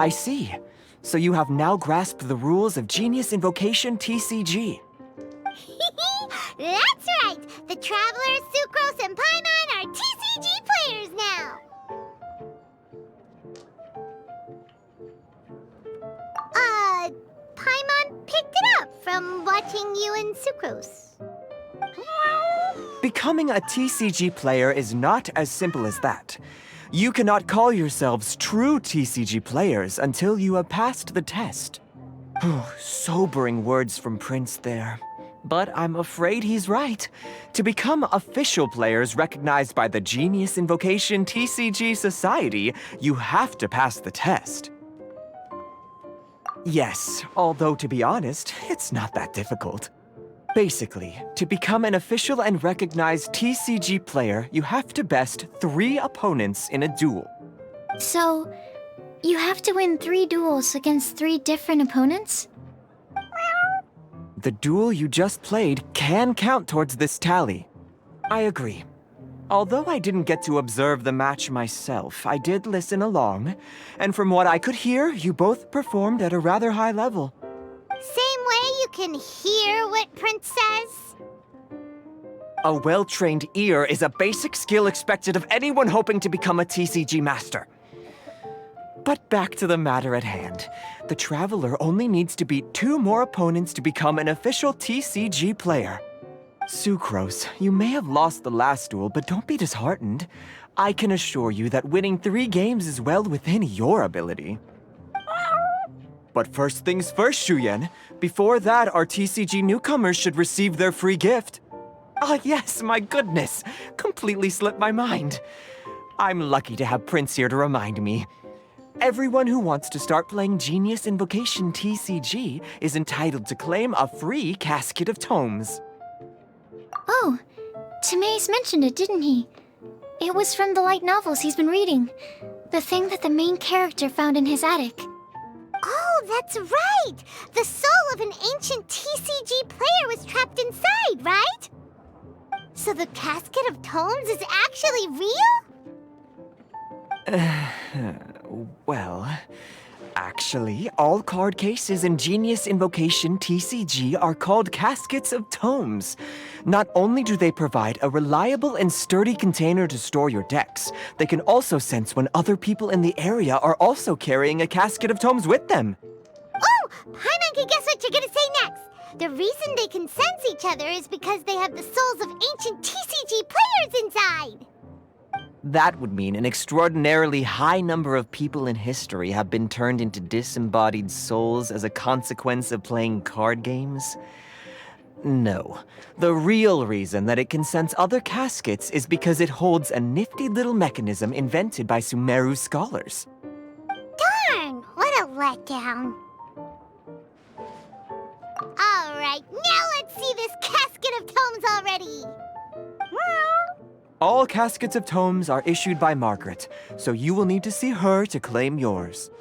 I see. So you have now grasped the rules of Genius Invocation TCG. That's right! The Travelers, Sucrose, and Paimon are TCG players now! Paimon picked it up from watching you and Sucrose. Becoming a TCG player is not as simple as that. You cannot call yourselves true TCG players until you have passed the test. Sobering words from Prince there. But I'm afraid he's right. To become official players recognized by the Genius Invocation TCG Society, you have to pass the test. Yes, although to be honest, it's not that difficult. Basically, to become an official and recognized TCG player, you have to best 3 opponents in a duel. So, you have to win 3 duels against 3 different opponents? The duel you just played can count towards this tally. I agree. Although I didn't get to observe the match myself, I did listen along, and from what I could hear, you both performed at a rather high level. Same way you can hear what Prince says? A well-trained ear is a basic skill expected of anyone hoping to become a TCG master. But back to the matter at hand. The Traveler only needs to beat 2 more opponents to become an official TCG player. Sucrose, you may have lost the last duel, but don't be disheartened. I can assure you that winning 3 games is well within your ability. But first things first, Shuyen. Before that, our TCG newcomers should receive their free gift. Ah, yes, my goodness. Completely slipped my mind. I'm lucky to have Prince here to remind me. Everyone who wants to start playing Genius Invocation TCG is entitled to claim a free Casket of Tomes. Oh, Timaeus mentioned it, didn't he? It was from the light novels he's been reading. The thing that the main character found in his attic. Oh, that's right! The soul of an ancient TCG player was trapped inside, right? So the Casket of Tomes is actually real? Well, actually, all card cases in Genius Invocation TCG are called Caskets of Tomes. Not only do they provide a reliable and sturdy container to store your decks, they can also sense when other people in the area are also carrying a Casket of Tomes with them. Oh! Paimon can guess what you're gonna say next! The reason they can sense each other is because they have the souls of ancient TCG players inside! That would mean an extraordinarily high number of people in history have been turned into disembodied souls as a consequence of playing card games? No. The real reason that it can sense other caskets is because it holds a nifty little mechanism invented by Sumeru scholars. Darn! What a letdown. Alright, now let's see this Casket of Tomes already! All Caskets of Tomes are issued by Margaret, so you will need to see her to claim yours.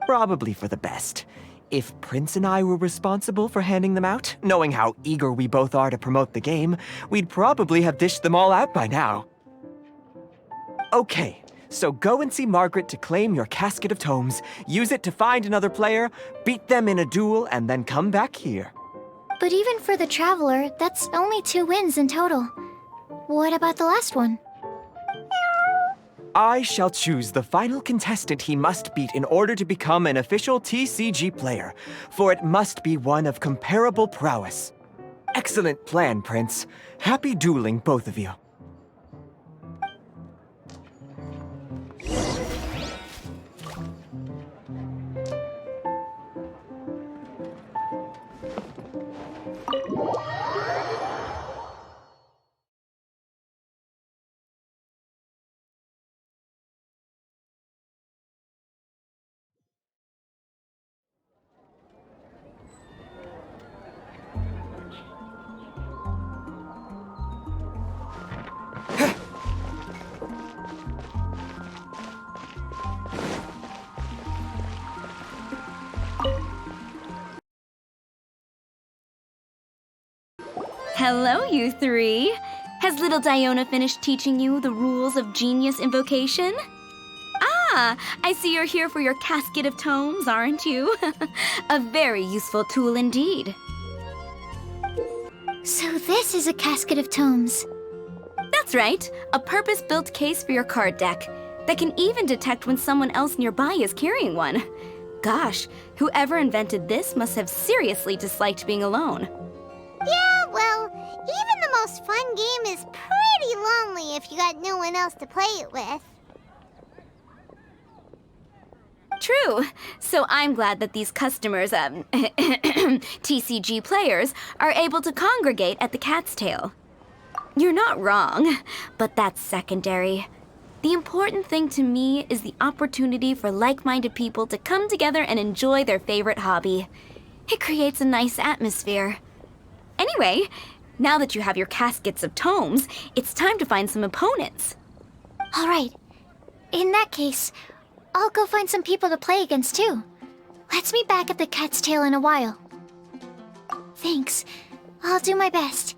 Probably for the best. If Prince and I were responsible for handing them out, knowing how eager we both are to promote the game, we'd probably have dished them all out by now. Okay, so go and see Margaret to claim your Casket of Tomes, use it to find another player, beat them in a duel, and then come back here. But even for the Traveler, that's only 2 wins in total. What about the last one? I shall choose the final contestant he must beat in order to become an official TCG player, for it must be one of comparable prowess. Excellent plan, Prince. Happy dueling, both of you. Hello, you 3. Has little Diona finished teaching you the rules of Genius Invocation? Ah, I see you're here for your Casket of Tomes, aren't you? A very useful tool indeed. So this is a Casket of Tomes. That's right, a purpose-built case for your card deck that can even detect when someone else nearby is carrying one. Gosh, whoever invented this must have seriously disliked being alone. Yeah, well, even the most fun game is pretty lonely if you got no one else to play it with. True. So I'm glad that these customers, TCG players, are able to congregate at the Cat's Tail. You're not wrong, but that's secondary. The important thing to me is the opportunity for like-minded people to come together and enjoy their favorite hobby. It creates a nice atmosphere. Anyway, now that you have your Caskets of Tomes, it's time to find some opponents. All right. In that case, I'll go find some people to play against too. Let's meet back at the Cat's Tail in a while. Thanks. I'll do my best.